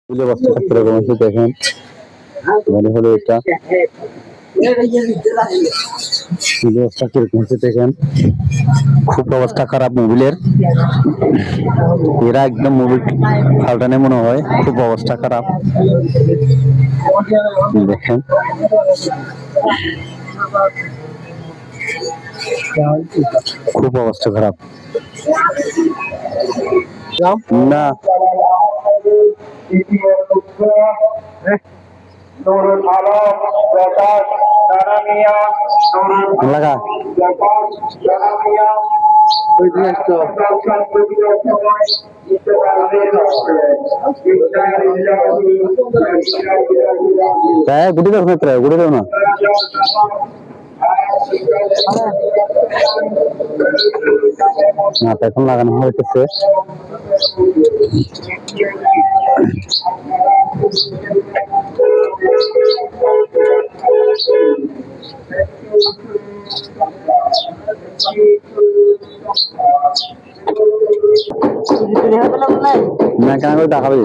পুজো বস্তা কিরকম আছে দেখেন, মনে হলো এটা পুজো বস্তা কিরকম আছে দেখেন। খুব অবস্থা খারাপ মোবিলের, এরা একদম মোবিল পাল্টানে মনে হয়, খুব অবস্থা খারাপ দেখেন। খুব অবস্থা খারাপ না। লাগা গুটি দাও গুটি দাও না। এখন লাগানো হয়েছে। না কেন করে দেখাবে